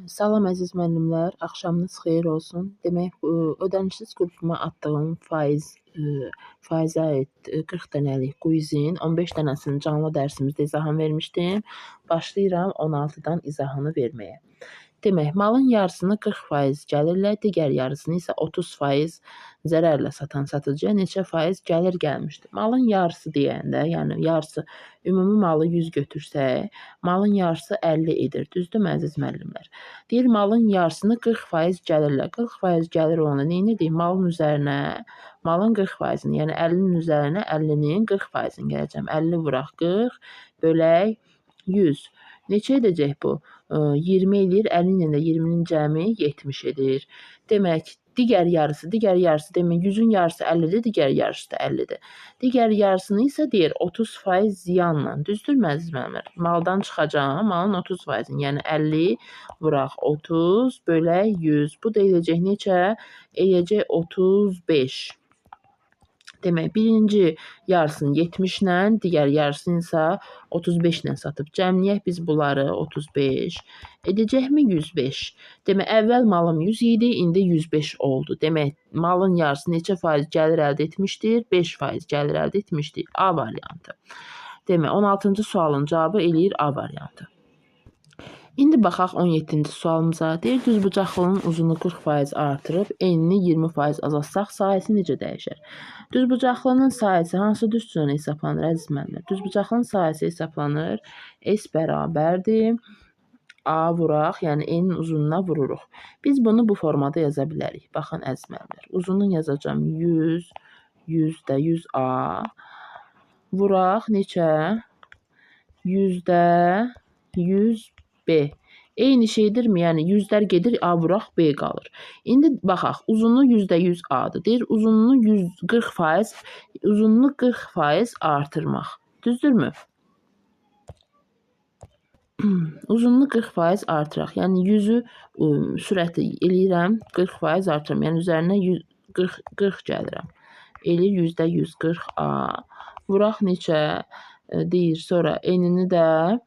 Salam əziz müəllimlər, axşamınız xeyir olsun. Demək, ödənişsiz qrupuma atdığım faizə aid 40 dənəlik quizin 15 dənəsini canlı dərsimizdə izahını vermişdim. Başlayıram 16-dan izahını verməyə. Demək, malın yarısını 40% gəlirlə, digər yarısını isə 30% zərərlə satan satıcıya neçə faiz gəlir gəlmişdir? Malın yarısı deyəndə, yəni yarısı ümumi malı 100 götürsək, malın yarısı 50 edir. Düzdürmü əziz müəllimlər? Deyir malın yarısını 40% gəlirlə. 40% gəlir olanda nə edirdik? Malın üzərinə malın 40%-ni, yəni 50-nin üzərinə 50-nin 40%-ni gələcəm. 50 vuraq 40 bölək 100. Neçə edəcək bu? 20 edir, 50 ilə də 20-nin cəmi 70 edir. Demək, digər yarısı demək 100-ün yarısı 50-dir, digər yarısı da 50-dir. Digər yarısını isə deyir 30% ziyanla. Düzdürmü əziz müəllimlər? Maldan çıxacaq, malın 30%-ni, yəni 50 vuraq 30 bölək 100. Bu da eləyəcək neçə? Eləyəcək 35. Demək, birinci yarısını 70 ilə, digər yarısını isə 35 ilə satıb. Cəmləyək biz bunları 35. Edəcəkmi 105? Demək, əvvəl malım 100 idi, indi 105 oldu. Demək, malın yarısı neçə faiz gəlir əldə etmişdir? 5% gəlir əldə etmişdir. A variantı. Demək, 16-cı sualın cavabı eləyir A variantı. İndi baxaq 17-ci sualımıza. Deyir, düzbucaqlının uzunu 40% artırıb, enini 20% azaltsaq, sahəsi necə dəyişər? Düzbucaqlının sahəsi hansı düsturla hesablanır əziz müəllimlər? Düzbucaqlının sahəsi hesablanır. S bərabərdir. A vuraq, yəni enin uzununa vururuq. Biz bunu bu formada yaza bilərik. Baxın əziz müəllimlər. Uzunun yazacağım 100, 100də 100A. Vuraq neçə? 100də 100B. Eyni şeydirmi? Yəni 100-lər gedir, A vuraq B qalır. İndi baxaq, uzunluğu 100% A-dır. Deyir, uzunluğunu 40% artırmaq. Düzdürmü? Uzunluğu 40% artıraq. Yəni 100-ü sürəti eləyirəm, 40% artırım. Yəni üzərinə 40 gəlirəm. Eləyir %140A. Vuraq neçə? Deyir, sonra enini də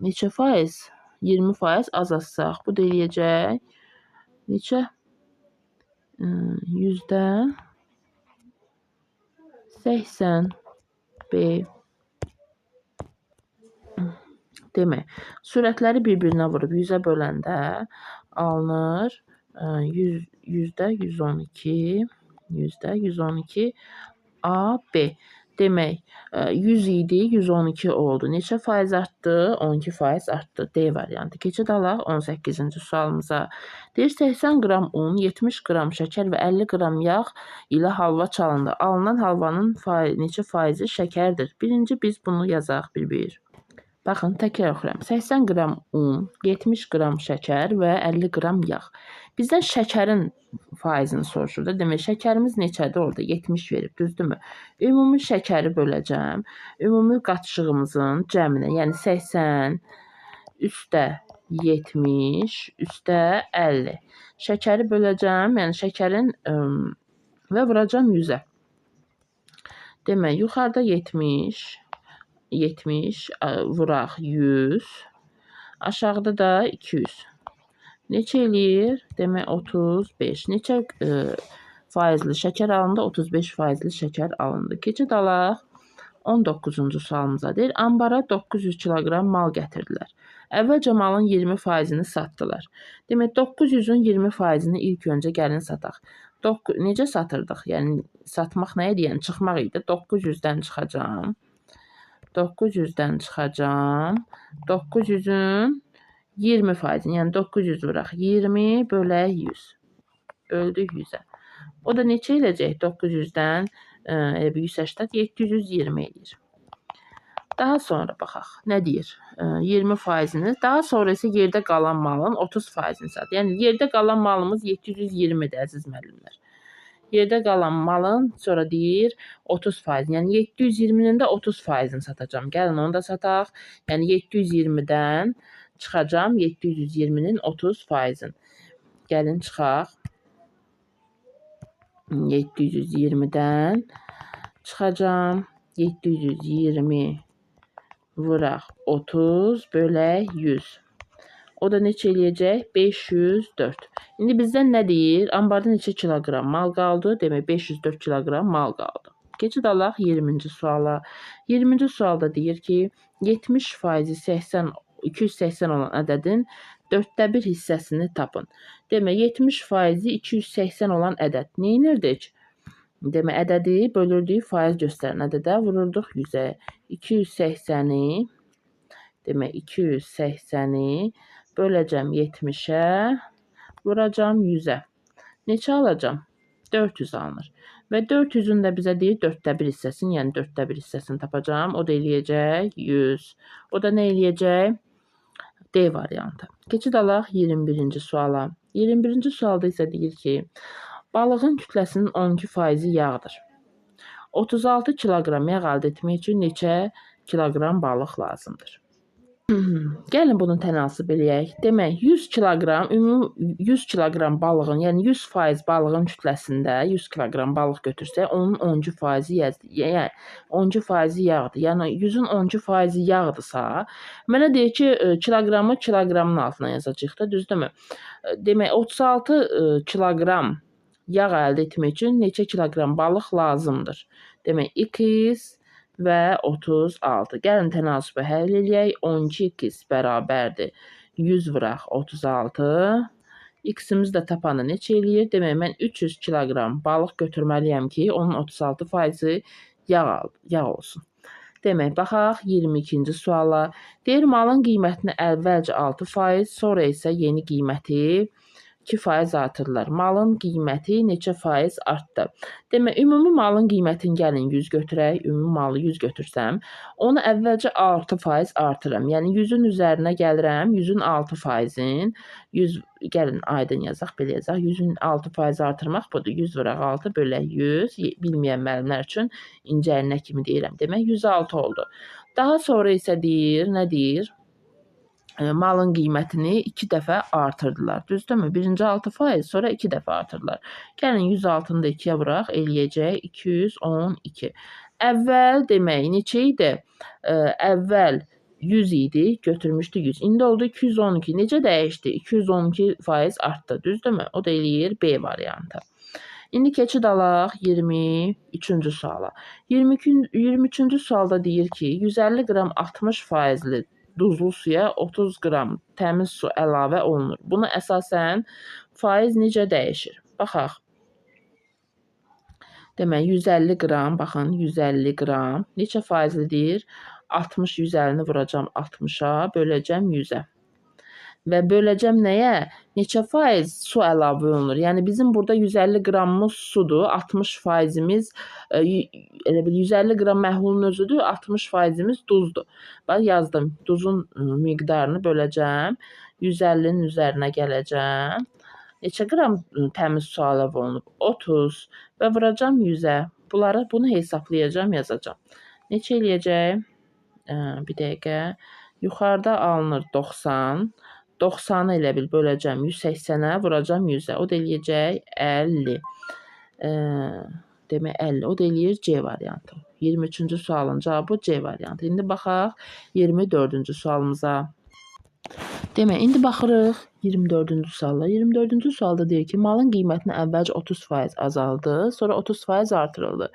neçə faiz? 20% azaltsaq. Bu da eləyəcək neçə? %80B. Demək, sürətləri bir-birinə vurub 100-ə böləndə alınır %112 AB. Demək, 100 idi, 112 oldu. Neçə faiz artdı? 12% artdı. D variantı. Keçid alaq 18-ci sualımıza. Deyir, 80 qram un, 70 qram şəkər və 50 qram yağ ilə halva çalındı. Alınan halvanın neçə faizi şəkərdir? Birinci biz bunu yazaq bir-bir. Baxın, təkrar oxuyuram. 80 qram un, 70 qram şəkər və 50 qram yağ. Bizdən şəkərin faizini soruşur da. Demək, şəkərimiz neçədir orada? 70 verib, düzdürmü? Ümumi şəkəri böləcəm. Ümumi qatışığımızın cəminə, yəni 80 üstə 70 üstə 50. Şəkəri böləcəm, yəni şəkərin və vuracam 100-ə. Demək, yuxarıda 70 vuraq 100. Aşağıda da 200. Neçə eləyir? Demək, 35. Neçə faizli şəkər alındı? 35 faizli şəkər alındı. Keçid alaq 19-cu sualımıza. Deyir, ambara 900 kiloqram mal gətirdilər. Əvvəlcə malın 20%-ni satdılar. Demək, 900-ün 20%-ni ilk öncə gəlin sataq. Necə satırdıq? Yəni, satmaq nə idi? Yəni, çıxmaq idi. 900-dən çıxacam. 900-dən çıxacam. 900-ün 20%-ni, yəni 900 vuraq 20 bölək 100. Böldük 100-ə. O da neçə eləyəcək? 900-dən 180, 720 eləyir. Daha sonra baxaq. Nə deyir? 20%-ni. Daha sonra isə yerdə qalan malın 30%-ni sat. Yəni, yerdə qalan malımız 720-dir, əziz müəllimlər. Yerdə qalan malın sonra deyir 30%. Yəni, 720-nin də 30%-ni satacam. Gəlin, onu da sataq. Yəni, 720-dən çıxacam 720-nin 30%-ni. Gəlin, çıxaq. 720-dən çıxacam. 720 vuraq 30 bölək 100. O da neçə eləyəcək? 504. İndi bizdən nə deyir? Ambarda neçə kiloqram mal qaldı? Demək 504 kiloqram mal qaldı. Keçid alaq 20-ci suala. 20-ci sualda deyir ki, 70% 280 olan ədədin 1/4 hissəsini tapın. Demək 70% 280 olan ədəd. Neynirdik? Demək ədədi bölürdük faiz göstərən ədədə, vururduq 100-ə. 280-i demək 280-i böləcəm 70-ə, vuracam 100-ə. Neçə alacam? 400 alınır. Və 400-ün də bizə deyir 1/4 hissəsini, yəni 1/4 hissəsini tapacam. O da eləyəcək 100. O da nə eləyəcək? D variantı. Keçid alaq 21-ci suala. 21-ci sualda isə deyir ki, balığın kütləsinin 12% yağdır. 36 kiloqram yağ əldə etmək üçün neçə kiloqram balıq lazımdır? Gəlin bunun tənasıb eləyək. Demək 100 kiloqram, ümumi 100 kiloqram balığın, yəni 100% balığın kütləsində 100 kiloqram balıq götürsək, onun 12% yəni 12% yağdır. Yəni 100-ün 12% yağdırsa, mənə deyir ki, kiloqramı kiloqramın altına yazacağıq da, düzdürmü? Demək 36 kiloqram yağ əldə etmək üçün neçə kiloqram balıq lazımdır? Demək x və 36. Gəlin tənasübü həll eləyək. 12x bərabərdir 100 vuraq 36. X-imiz də tapanı neçə eləyir? Demək, mən 300 kiloqram balıq götürməliyəm ki, onun 36% yağ olsun. Demək, baxaq 22-ci suala. Deyir, malın qiymətini əvvəlcə 6%, sonra isə yeni qiyməti 2% artırılır. Malın qiyməti neçə faiz artdı? Demək, ümumi malın qiymətini gəlin 100 götürək. Ümumi malı 100 götürsəm, onu əvvəlcə 6% artırıram. Yəni 100-ün üzərinə gəlirəm, 100-ün 6%-in 100 gəlin aydın yazaq, belə yazaq. 100-ün 6% artırmaq budur. 100 vuraq 6 bölək 100. Bilməyən müəllimlər üçün incəlinə kimi deyirəm. Demək 106 oldu. Daha sonra isə deyir, nə deyir? Malın qiymətini 2 dəfə artırdılar. Düzdürmü? Birinci 6%, sonra 2 dəfə artırdılar. Gəlin 106-nı da 2-yə vuraq, eləyəcək 212. Əvvəl demək neçə idi? Əvvəl 100 idi, götürmüşdü 100. İndi oldu 212. Necə dəyişdi? 212% artdı. Düzdürmü? O da eləyir B variantı. İndi keçid alaq 23-cü suala. 23-cü sualda deyir ki, 150 qram 60%li duzlu suya 30 qram təmiz su əlavə olunur. Buna əsasən faiz necə dəyişir? Baxaq. Demək, 150 qram, baxın, 150 qram neçə faizlidir? 60, 150-ni vuracam 60-a, böləcəm 100-ə. Və böləcəm nəyə? Neçə faiz su əlavə olunur? Yəni bizim burada 150 qramımız sudur, 60%-imiz elə bil 150 qram məhlulun özüdür, 60%-imiz duzdur. Bax yazdım, duzun miqdarını böləcəm, 150-nin üzərinə gələcəm. Neçə qram təmiz su əlavə olunub? 30 və vuracam 100-ə. Bunu hesablayacam, yazacam. Neçə eləyəcək? Bir dəqiqə. Yuxarıda alınır 90. 90-ı elə bil böləcəm 180-ə, vuracam 100-ə. O da eləyəcək 50. Demək 50. O da eləyir C variantı. 23-cü sualın cavabı C variantı. İndi baxaq 24-cü sualımıza. Demək, indi baxırıq 24-cü suala. 24-cü sualda deyir ki, malın qiymətini əvvəlcə 30% azaldı, sonra 30% artırıldı.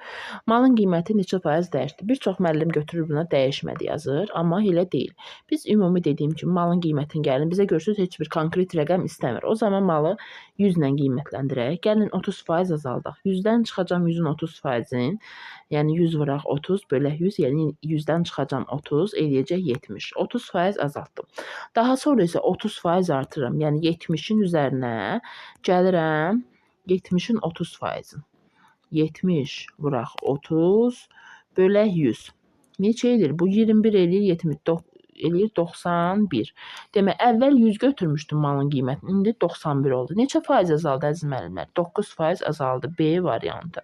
Malın qiyməti neçə faiz dəyişdi? Bir çox müəllim götürür buna dəyişmədi yazır, amma elə deyil. Biz ümumi dediyim kimi malın qiymətini gəlin, bizə görürsünüz heç bir konkret rəqəm istəmir. O zaman malı 100 ilə qiymətləndirək. Gəlin 30% azaldaq. 100-dən çıxacam 100-ün 30%-in, yəni 100 vuraq 30 bölək 100, yəni 100-dən çıxacam 30, eləyəcək 70. 30% azaltdım. Daha sonra isə 30% artırıram. Yəni 70-in üzərinə gəlirəm 70-in 30%-in. 70 vuraq 30 bölək 100. Neçə edir? Bu 21 eləyir 79. Eləyir 91. Demək, əvvəl 100 götürmüşdüm malın qiymətini, indi 91 oldu. Neçə faiz azaldı əziz müəllimlər? 9% azaldı. B variantı.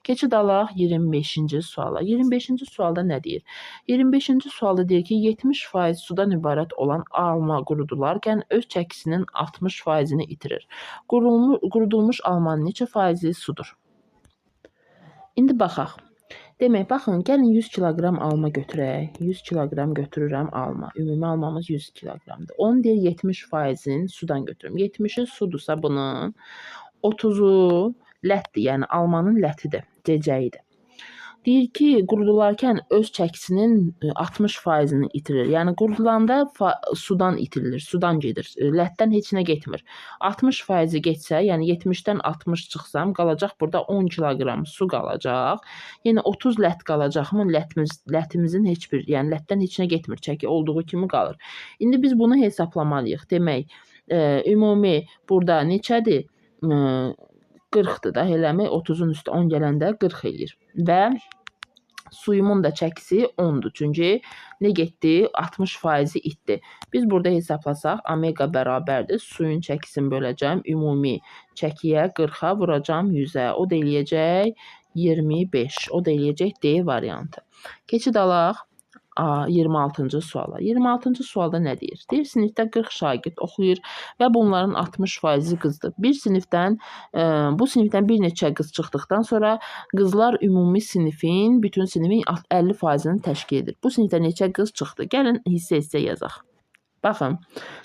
Keçid alaq 25-ci suala. 25-ci sualda nə deyir? 25-ci sualda deyir ki, 70% sudan ibarət olan alma qurudularkən öz çəkisinin 60%-ni itirir. Qurudulmuş almanın neçə faizi sudur? İndi baxaq. Demək, baxın, gəlin 100 kiloqram alma götürək. 100 kiloqram götürürəm alma. Ümumi almamız 100 kiloqramdır. Onun deyir 70%-ni sudan götürürəm. 70-i sudursa bunun 30-u lətdir, yəni almanın lətidir, cəcəyidir. Deyir ki, qurudularkən öz çəkisinin 60%-ni itirir. Yəni qurudulanda sudan itirilir, sudan gedir. Lətdən heç nə getmir. 60%-i getsə, yəni 70-dən 60 çıxsam, qalacaq burada 10 kiloqram su qalacaq. Yəni 30 lət qalacaqmı? Lətimizin heç bir, yəni lətdən heç nə getmir, çəki olduğu kimi qalır. İndi biz bunu hesablamalıyıq. Demək, ümumi burada neçədir? 40-dır da, eləmi? 30-un üstü 10 gələndə 40 eləyir. Və suyumun da çəkisi 10-dur. Çünki nə getdi? 60%-i itdi. Biz burada hesablasaq, omega bərabərdir. Suyun çəkisini böləcəm. Ümumi çəkiyə 40-a vuracam 100-ə. O da eləyəcək 25. O da eləyəcək D variantı. Keçid alaq 26-cı suala. 26-cı sualda nə deyir? Deyir, sinifdə 40 şagird oxuyur və bunların 60%-i qızdır. Bu sinifdən bir neçə qız çıxdıqdan sonra qızlar ümumi bütün sinifin 50%-ni təşkil edir. Bu sinifdə neçə qız çıxdı? Gəlin hissə yazaq. Baxın,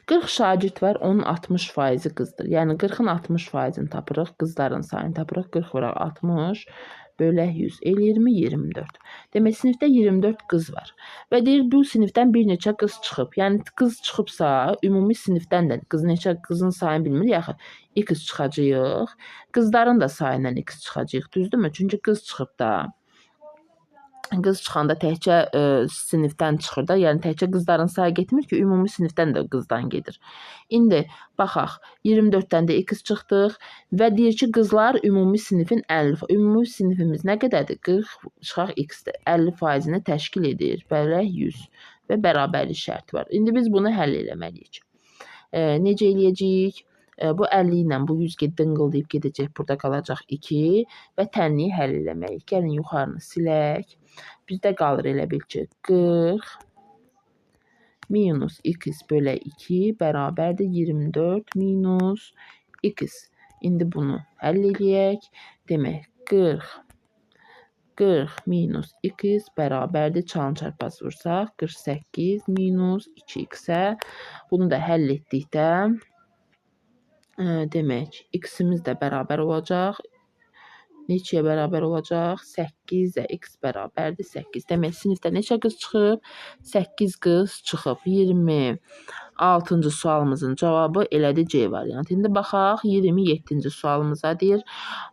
40 şagird var, onun 60%-i qızdır. Yəni 40-ın 60%-ni tapırıq, qızların sayını tapırıq. 40 vuraq 60 bölək 100 eləyirmi 24. Demək, sinifdə 24 qız var. Və deyir, bu sinifdən bir neçə qız çıxıb. Yəni qız çıxıbsa, ümumi sinifdən də qızın sayını bilmirik axı. X çıxacağıq. Qızların da sayından X çıxacağıq, düzdürmü? Çünki qız çıxıb da. Qız çıxanda təkcə sinifdən çıxır da, yəni təkcə qızların sayı getmir ki, ümumi sinifdən də qızdan gedir. İndi baxaq, 24-dən də X çıxdıq və deyir ki, qızlar ümumi sinifin 50%. Ümumi sinifimiz nə qədərdir? 40 çıxaq X-dir. 50%-ni təşkil edir. Bölək 100 və bərabərlik şərti var. İndi biz bunu həll eləməliyik. Necə eləyəcəyik? Bu 50 ilə bu 100 dınqıldayıb gedəcək. Burada qalacaq 2 və tənliyi həll eləməliyik. Gəlin yuxarını silək. Bizdə qalır elə bil ki 40 minus x bölək 2 bərabərdir 24 minus x. İndi bunu həll eləyək. Demək 40 minus x bərabərdir, çalın çarpaz vursaq 48 minus 2x-ə. Bunu da həll etdikdə demək x-imiz də bərabər olacaq. Neçəyə bərabər olacaq? 8-ə x bərabərdir 8. Demək, sinifdə neçə qız çıxıb? 8 qız çıxıb. 26-cı sualımızın cavabı elədir C variantı. İndi baxaq 27-ci sualımıza deyir.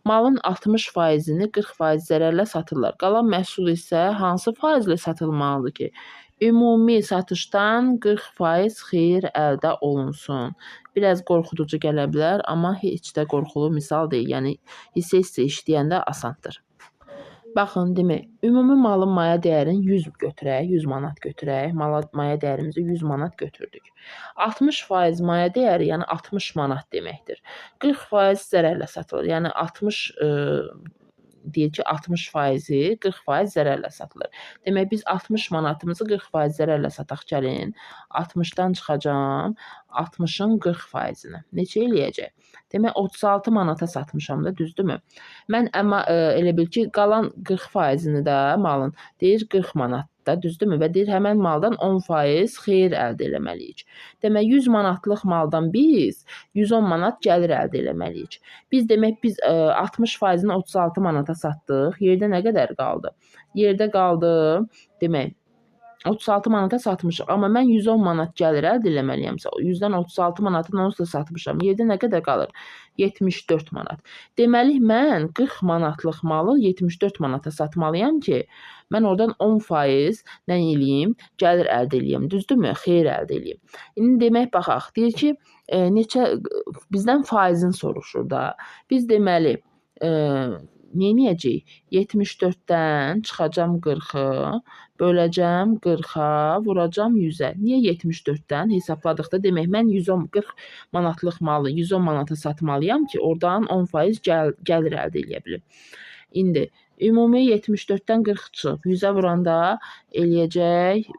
Malın 60%-ni 40% zərərlə satırlar. Qalan məhsul isə hansı faizlə satılmalıdır ki, ümumi satışdan 40% xeyir əldə olunsun? Biraz qorxuducu gələ bilər, amma heç də qorxulu misal deyil. Yəni, hissə işləyəndə asandır. Baxın, demək, ümumi malın maya dəyərini 100 götürək, 100 manat götürək. Maya dəyərimizi 100 manat götürdük. 60% maya dəyəri, yəni 60 manat deməkdir. 40% zərərlə satılır. Yəni, deyir ki, 60%-i 40% zərərlə satılır. Demək, biz 60 manatımızı 40% zərərlə sataq gəlin. 60-dan çıxacam 60-ın 40%-ni. Neçə eləyəcək? Demək, 36 manata satmışam da, düzdürmü? Mən amma elə bil ki, qalan 40%-ni də malın deyir 40 manatda, düzdürmü? Və deyir, həmən maldan 10% xeyir əldə eləməliyik. Demək, 100 manatlıq maldan biz 110 manat gəlir əldə eləməliyik. Biz 60%-ni 36 manata satdıq. Yerdə nə qədər qaldı? Yerdə qaldı, demək, 36 manata satmışıq. Amma mən 110 manat gəlir əldə eləməliyəmsə, 100-dən 36 manatın onsuz da satmışam. Yerdə nə qədər qalır? 74 manat. Deməli, mən 40 manatlıq malı 74 manata satmalıyam ki, mən oradan 10% nə eləyim? Gəlir əldə eləyim. Düzdürmü? Xeyir əldə eləyim. İndi demək, baxaq. Deyir ki, bizdən faizini soruşur da. Biz deməli, neyniyəcəyik? 74-dən çıxacam 40-ı, böləcəm 40-a, vuracam 100-ə. Niyə 74-dən hesabladıqda demək, mən 40 manatlıq malı 110 manata satmalıyam ki, oradan 10% gəlir əldə eləyə bilim. İndi, ümumi 74-dən 40 çıxıb, 100-ə vuranda eləyəcək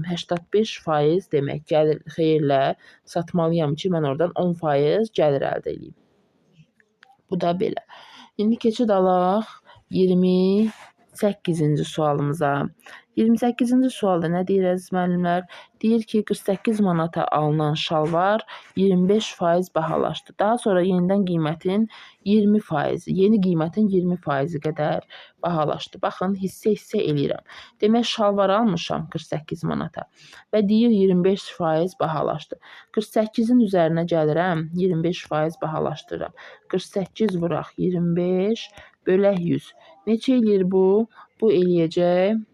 85% demək, gəlir xeyirlə satmalıyam ki, mən oradan 10% gəlir əldə eləyim. Bu da belə. İndi keçid alaq 28 28-ci sualımıza. 28-ci sualda nə deyir əziz müəllimlər? Deyir ki, 48 manata alınan şalvar 25% bahalaşdı. Daha sonra yenidən qiymətin 20%, yeni qiymətin 20% qədər bahalaşdı. Baxın, hissə-hissə eləyirəm. Demək, şalvar almışam 48 manata və deyir 25% bahalaşdı. 48-in üzərinə gəlirəm, 25% bahalaşdırıram. 48 vuraq 25 bölək 100. Neçə eləyir bu? Bu eləyəcək,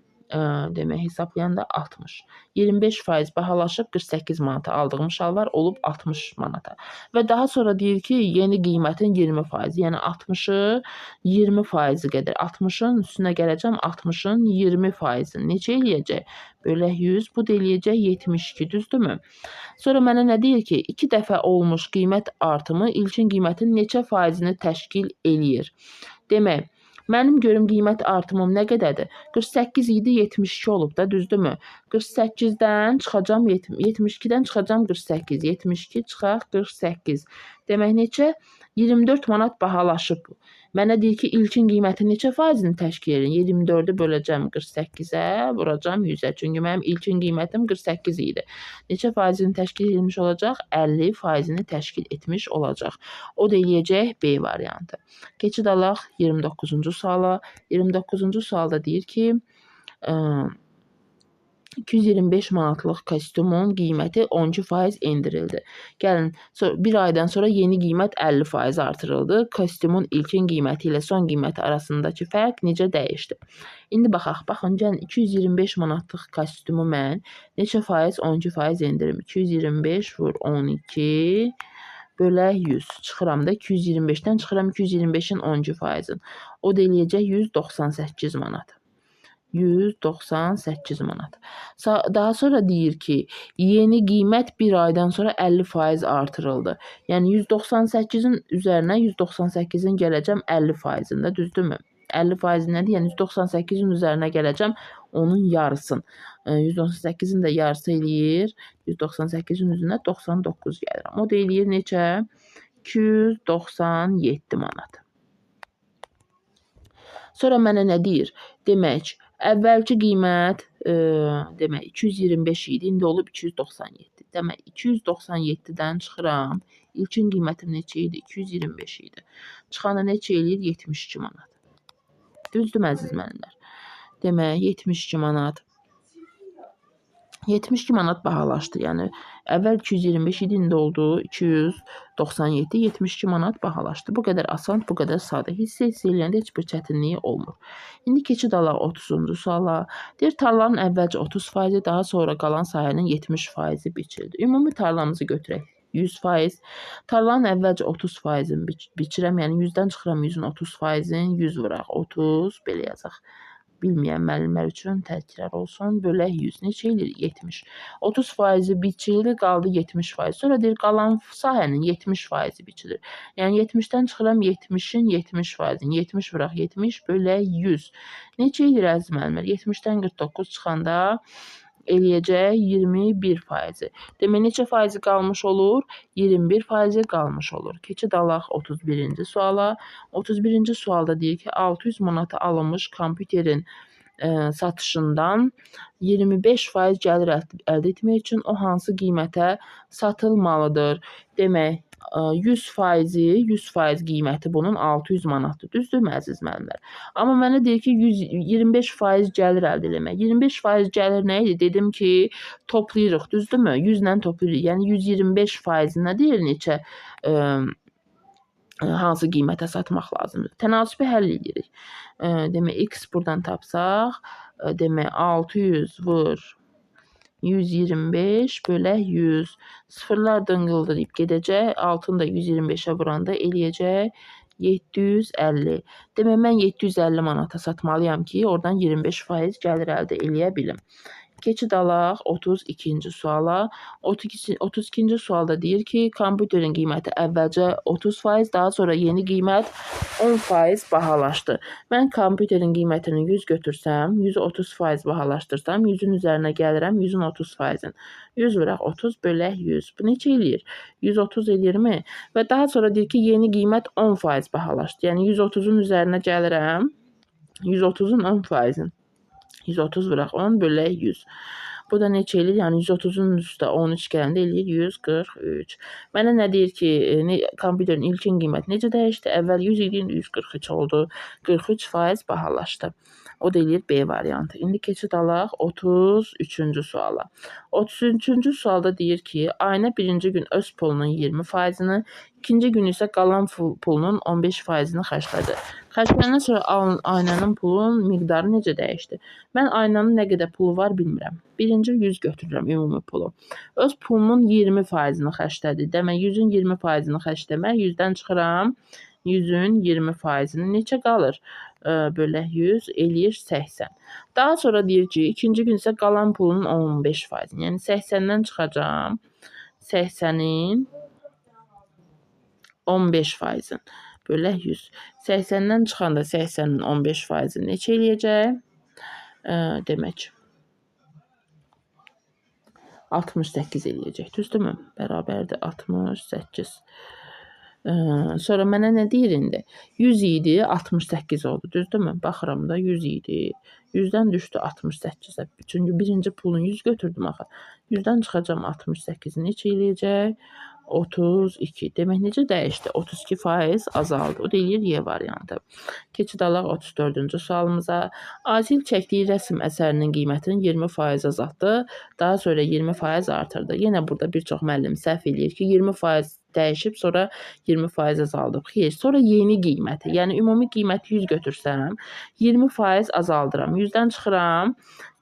demək, hesablayanda 60. 25% bahalaşıb 48 manata aldığım şalvar olub 60 manata. Və daha sonra deyir ki, yeni qiymətin 20%, yəni 60-ı 20% qədər. 60-ın üstünə gələcəm, 60-ın 20%-ni neçə eləyəcək? Bölək 100, bu da eləyəcək 72, düzdürmü? Sonra mənə nə deyir ki, 2 dəfə olmuş qiymət artımı ilkin qiymətin neçə faizini təşkil eləyir? Demək, mənim görüm qiymət artımım nə qədərdir? 48 idi, 72 olub da, düzdürmü? 48-dən çıxacam 72-dən çıxacam 48, 72 çıxaq 48. Demək neçə? 24 manat bahalaşıb. Mənə deyir ki, ilkin qiymətin neçə faizini təşkil edir? 24-ü böləcəm 48-ə, vuracam 100-ə. Çünki mənim ilkin qiymətim 48 idi. Neçə faizini təşkil edilmiş olacaq? 50%-ni təşkil etmiş olacaq. O da eləyəcək B variantı. Keçid alaq 29-cu suala. 29-cu sualda deyir ki, 225 manatlıq kostyumun qiyməti 12% endirildi. Gəlin, bir aydan sonra yeni qiymət 50% artırıldı. Kostyumun ilkin qiyməti ilə son qiyməti arasındakı fərq necə dəyişdi? İndi baxaq, baxın, gəlin 225 manatlıq kostyumu mən neçə faiz? 12% endirim. 225 vur 12 bölək 100. Çıxıram da 225-dən çıxıram 225-in 12%-in. O da eləyəcək 198 manat. 198 manat. Daha sonra deyir ki, yeni qiymət bir aydan sonra 50% artırıldı. Yəni 198-in üzərinə 198-in gələcəm 50%-ində, düzdürmü? 50% nədir? Yəni 198-in üzərinə gələcəm onun yarısını. 198-in də yarısı eləyir. 198-in üzərinə 99 gəlirəm. O da eləyir neçə? 297 manat. Sonra mənə nə deyir? Demək, əvvəlki qiymət demək 225 idi, indi olub 297. Demək 297-dən çıxıram. İlkin qiymətim neçə idi? 225 idi. Çıxanda neçə eləyir? 72 manat. Düzdür əziz müəllimlər? Demək 72 manat. 72 manat bahalaşdı. Yəni əvvəl 225 idi, indi oldu 297, 72 manat bahalaşdı. Bu qədər asan, bu qədər sadə. Hissə eləyəndə heç bir çətinliyi olmur. İndi keçid alaq 30-cu suala. Deyir, tarlanın əvvəlcə 30%, daha sonra qalan sahənin 70%-i biçildi. Ümumi tarlamızı götürək. 100%. Tarlanın əvvəlcə 30%-ini biçirəm. Yəni 100-dən çıxıram 100-ün 30%-in 100 vuraq. 30 belə yazaq. Bilməyən müəllimlər üçün təkrar olsun. Bölək 100 neçə eləyir? 70. 30%-i biçildi, qaldı 70%. Sonra deyir, qalan sahənin 70%-i biçilir. Yəni 70-dən çıxıram 70-in 70%-ini. 70 vuraq 70 bölək 100. Neçə eləyir əziz müəllimlər? 70-dən 49 çıxanda eləyəcək 21%. Demək, neçə faizi qalmış olur? 21% qalmış olur. Keçid alaq 31-ci suala. 31-ci sualda deyir ki, 600 manata alınmış kompüterin satışından 25% gəlir əldə etmək üçün o hansı qiymətə satılmalıdır? Demək, 100% qiyməti bunun 600 manatdır. Düzdürmü əziz müəllimlər? Amma mənə deyir ki, 25% gəlir əldə etmək. 25% gəlir nə idi? Dedim ki, toplayırıq, düzdürmü? 100 ilə toplayırıq. Yəni 125% nə deyir? Neçə hansı qiymətə satmaq lazımdır? Tənasibi həll edirik. Demək, x buradan tapsaq, demək 600 vur 125 bölək 100. Sıfırlar dıngıldayıb gedəcək. 6-nı da 125-ə vuranda eləyəcək 750. Demək, mən 750 manata satmalıyam ki, oradan 25% gəlir əldə eləyə bilim. Keçid alaq 32-ci suala. 32-ci sualda deyir ki, kompüterin qiyməti əvvəlcə 30%, daha sonra yeni qiymət 10% bahalaşdı. Mən kompüterin qiymətini 100 götürsəm, 100-ü 30% bahalaşdırsam, 100-ün üzərinə gəlirəm, 100-ün 30%-in. 100 vuraq 30 bölək 100. Bu neçə eləyir? 130 eləyirmi? Və daha sonra deyir ki, yeni qiymət 10% bahalaşdı. Yəni 130-un üzərinə gəlirəm. 130'un 10%. 130 vuraq 10 bölək 100. Bu da neçə eləyir? Yəni 130'un üstə 13 gələndə eləyir 143. Mənə nə deyir ki, kompüterin ilkin qiyməti necə dəyişdi? Əvvəl 100 idi, indi 143 oldu. 43% bahalaşdı. O da eləyir B variantı. İndi keçid alaq 33-cü suala. 33-cü sualda deyir ki, ayına birinci gün öz pulunun 20%-ni, ikinci gün isə qalan pulunun 15%-ni xərclədi. Xərcləyəndən sonra aynanın pulun miqdarı necə dəyişdi? Mən aynanın nə qədər pulu var bilmirəm. Birinci 100 götürürəm ümumi pulu. Öz pulunun 20%-ni xərclədi. Demək 100-ün 20%-ni xərcləmək 100-dən çıxıram. 100-ün 20%-ni neçə qalır? Bölək 100 eləyir 80. Daha sonra deyir ki, ikinci gün isə qalan pulun 15%-ni. Yəni 80-dən çıxacağam. 80-in 15%-ni bölək 100. 80-dən çıxanda 80-in 15%-ni neçə eləyəcək? Demək 68 eləyəcək. Düzdürmü? Bərabərdir 68. Sonra mənə nə deyir indi? 100 idi, 68 oldu. Düzdürmü? Baxıram da 100 idi. 100-dən düşdü 68-ə. Çünki birinci pulun 100 götürdüm axı. 100-dən çıxacağam 68 neçə eləyəcək? 32. Demək necə dəyişdi? 32% azaldı. O da eləyir Y variantı. Keçid alaq 34-cü sualımıza. Asil çəkdiyi rəsm əsərinin qiymətini 20% azaltdı. Daha sonra 20% artırdı. Yenə burada bir çox müəllim səhv eləyir ki, 20% dəyişib, sonra 20% azaldıb. Xeyr, sonra yeni qiyməti, yəni ümumi qiyməti 100 götürsəm, 20% azaldıram. 100-dən çıxıram,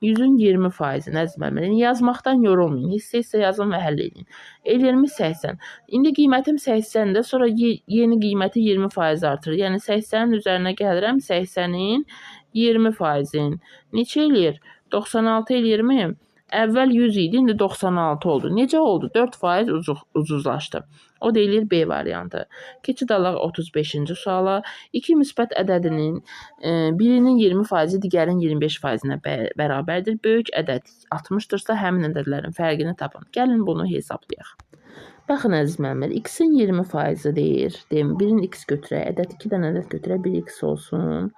100-ün 20%-ni əzməliyim. Yazmaqdan yorulmayın. Hissə yazın və həll edin. Eləyirmi 80. İndi qiymətim 80-də, sonra yeni qiyməti 20% artırır. Yəni 80-in üzərinə gəlirəm, 80-in 20%-in. Neçə eləyir? 96 eləyirmi? Əvvəl 100 idi, indi 96 oldu. Necə oldu? 4% ucuzlaşdı. O da eləyir B variantı. Keçid alaq 35-ci suala. İki müsbət ədədinin birinin 20%, digərinin 25%-nə bərabərdir. Böyük ədəd 60-dırsa, həmin ədədlərin fərqini tapın. Gəlin bunu hesablayaq. Baxın əziz müəllimlər, x-in 20% deyir. Birini x götürək, ədəd 2 dənə ədəd götürək, biri x olsun,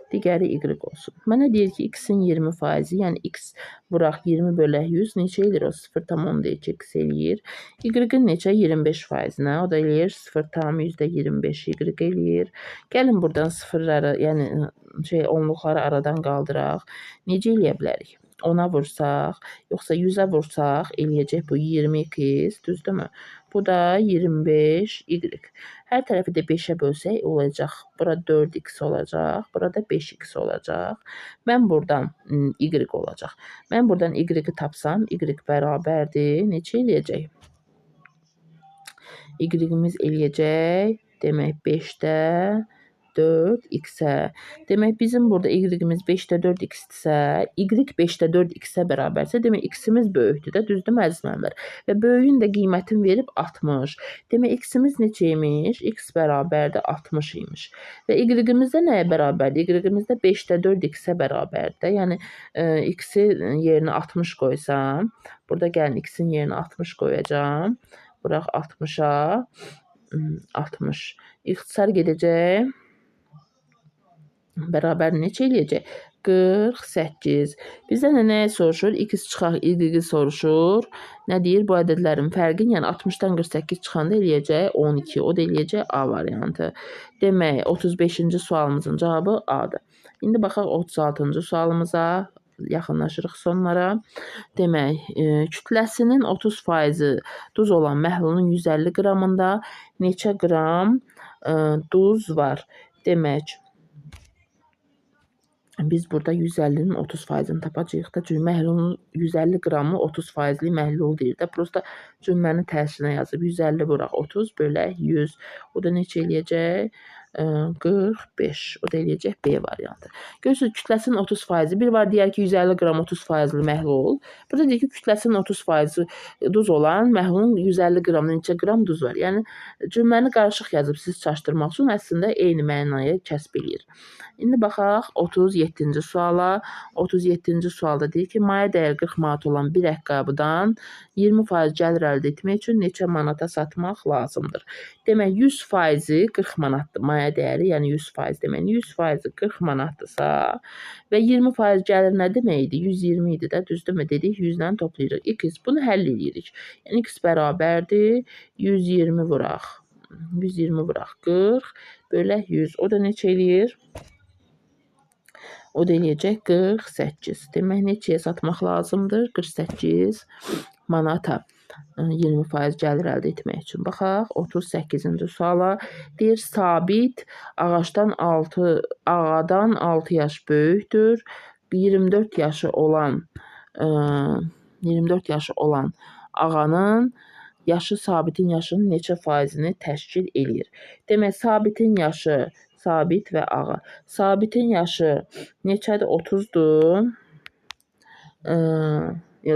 digəri y olsun. Mənə deyir ki, x-in 20%, yəni x vuraq 20 bölək 100 neçə eləyir? O 0,2 x eləyir. Y-in neçə? 25%-nə, o da eləyir 0,25 y eləyir. Gəlin buradan sıfırları, yəni onluqları aradan qaldıraq. Necə eləyə bilərik? 10-a vursaq, yoxsa 100-ə vursaq eləyəcək bu 20x, düzdürmü? Bu da 25y. Hər tərəfi də 5-ə bölsək olacaq. Bura 4x olacaq, burada 5x olacaq. Mən buradan y olacaq. Mən buradan y tapsam, y bərabərdir. Neçə eləyəcək? Y-imiz eləyəcək, demək 5-də 4x-ə. Demək bizim burada y-imiz 5-də 4x-dirsə, y 5-də 4x-ə bərabərsə, demək x-imiz böyükdür də, düzdürmü əziz müəllimlər? Və böyüyün də qiymətini verib 60. Demək x-imiz neçə imiş? X bərabərdir 60 imiş. Və y-imiz də nəyə bərabərdir? Y-imiz də 5-də 4x-ə bərabərdir. Yəni x-i yerinə 60 qoysam, burada gəlin x-in yerinə 60 qoyacam. Bıraq 60-a 60. İxtisar gedəcək. Bərabər neçə eləyəcək? 48. Bizdən nəyə soruşur? X çıxaq, y soruşur. Nə deyir? Bu ədədlərin fərqin, yəni 60-dan 48 çıxanda eləyəcək 12. O da eləyəcək A variantı. Demək, 35-ci sualımızın cavabı A-dır. İndi baxaq 36-cı sualımıza. Yaxınlaşırıq sonlara. Demək, kütləsinin 30% duz olan məhlulun 150 qramında neçə qram duz var? Demək, biz burada 150-nin 30%-ni tapacağıq da. Çünki məhlulun 150 qramı 30%-li məhlul deyir də. Prosta cümlənin tərsinə yazıb 150 vuraq 30 bölək 100. O da neçə eləyəcək? 45. O da eləyəcək B variantı. Görürsünüz, kütləsinin 30%. Bir var deyər ki, 150 qram 30%li məhlul. Burada deyir ki, kütləsinin 30% duz olan məhlulun 150 qramda neçə qram duz var. Yəni cümləni qarışıq yazıb siz çaşdırmaq üçün əslində eyni mənaya kəsb eləyir. İndi baxaq 37-ci suala. 37-ci sualda deyir ki, maya dəyəri 40 manat olan bir əqqabıdan 20% gəlir əldə etmək üçün neçə manata satmaq lazımdır? Demək, 100%-i 40 manatdır maya sərmayə dəyəri, yəni 100% demək. 100% 40 manatdırsa və 20% gəlir nə deməkdir? 120 idi də, düzdürmü? Dedik 100-dən toplayırıq. X bunu həll edirik. Yəni X bərabərdir 120 vuraq. 120 vuraq 40 bölək 100. O da neçə eləyir? O da eləyəcək 48. Demək, neçəyə satmaq lazımdır? 48 manata 20% gəlir əldə etmək üçün. Baxaq, 38-ci suala. Deyir, sabit ağadan 6 yaş böyükdür. 24 yaşı olan ağanın yaşı sabitin yaşının neçə faizini təşkil eləyir? Demək, sabitin yaşı, sabit və ağa. Sabitin yaşı neçədir? 30-dur.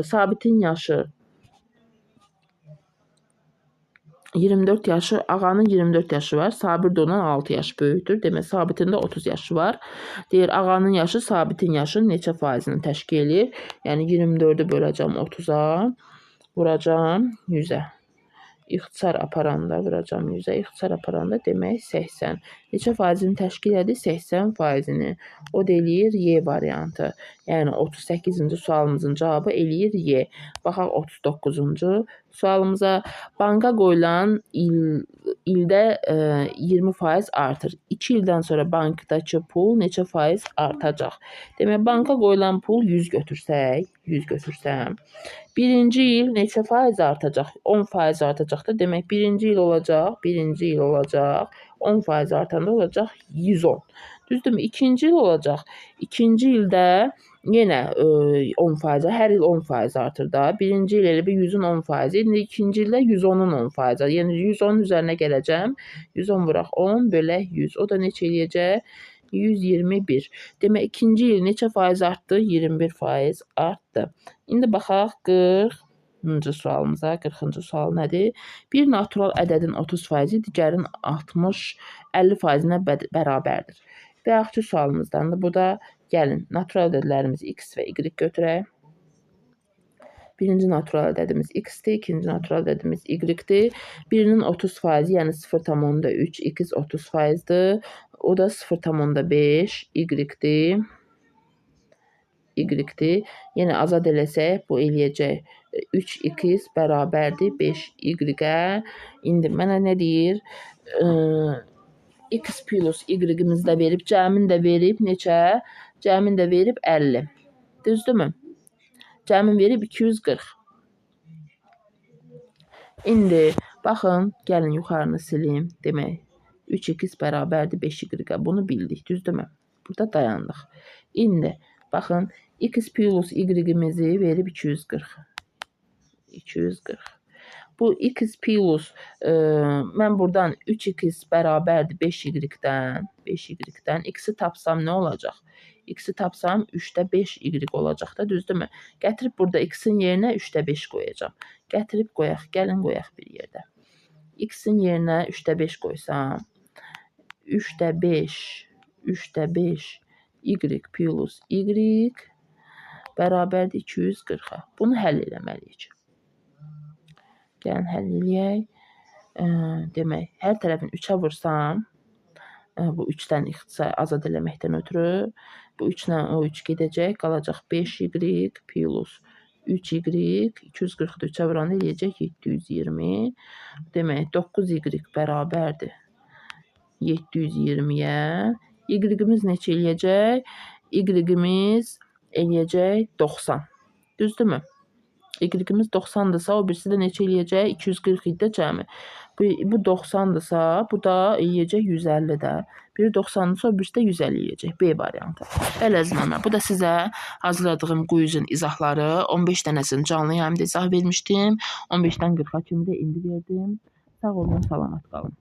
Sabitin yaşı 24 yaşı, ağanın 24 yaşı var. Sabir də ondan 6 yaş böyükdür. Demək, sabitin də 30 yaşı var. Deyir, ağanın yaşı sabitin yaşının neçə faizini təşkil edir? Yəni 24-ü böləcəm 30-a, vuracam 100-ə. İxtisar aparanda vuracam 100-ə. İxtisar aparanda demək 80. Neçə faizini təşkil edir? 80 faizini. O da eləyir Y variantı. Yəni 38-ci sualımızın cavabı eləyir Y. Baxaq 39-cu sualımıza. Banka qoyulan ildə 20% artır. 2 ildən sonra bankdakı pul neçə faiz artacaq? Demək, banka qoyulan pul 100 götürsəm, birinci il neçə faiz artacaq? 10% artacaq da. Demək, birinci il olacaq, 10% artanda olacaq 110. Düzdürmü? İkinci il olacaq. İkinci ildə yenə 10%, hər il 10% artır da. Birinci il elə bir 100-ün 10%, indi ikinci ildə 110-un 10%. Yəni 110 üzərinə gələcəm. 110 vuraq 10 bölək 100. O da neçə eləyəcək? 121. Demək, ikinci il neçə faiz artdı? 21% artdı. İndi baxaq 40-cı sualımıza. 40-cı sual nədir? Bir natural ədədin 30%, digərin 50%-nə bərabərdir. Bayaqki sualımızdan da bu da gəlin natural ədədlərimizi x və y götürək. Birinci natural ədədimiz x-dir, ikinci natural ədədimiz y-dir. Birinin 30%, yəni 0,3, x 30%-dir. O da 0,5 y-dir. Yəni azad eləsək, bu eləyəcək 3x bərabərdir 5y-ə. İndi mənə nə deyir? X plus y-imiz də verib, cəmin də verib neçə? Cəmin də verib 50. Düzdürmü? Cəmin verib 240. İndi baxın, gəlin yuxarını silim. Demək, 3x bərabərdir 5y-ə. Bunu bildik, düzdürmü? Burada dayandıq. İndi baxın, x plus y-imizi verib 240. Bu x plus, mən buradan 3x bərabərdir 5y-dən, x-i tapsam nə olacaq? X-i tapsam 3-də 5y olacaq da, düzdürmü? Gətirib burada x-in yerinə 3-də 5 qoyacam. Gətirib qoyaq, gəlin qoyaq bir yerdə. X-in yerinə 3-də 5 qoysam, 3-də 5 y plus y bərabərdir 240-a. Bunu həll eləməliyik. Gəlin həll eləyək. Demək, hər tərəfini 3-ə vursam, bu 3-dən ixtisar azad eləməkdən ötürü, bu 3-lə o 3 gedəcək, qalacaq 5y plus 3y, 240-da 3-ə vuranda eləyəcək 720. Demək, 9y bərabərdir 720-yə. Y-imiz neçə eləyəcək? Y-imiz eləyəcək 90. Düzdürmü? Y-imiz 90-dırsa, o birisi də neçə eləyəcək? 240-də cəmi. Bu 90-dırsa, bu da eləyəcək 150-də. Biri 90-dırsa, o birisi də 150 eləyəcək. B variantı. Bəli, əzizlərim, bu da sizə hazırladığım quizin izahları. 15 dənəsini canlı yayımda izah vermişdim. 15-dən 40-a kimi də indi verdim. Sağ olun, salamat qalın.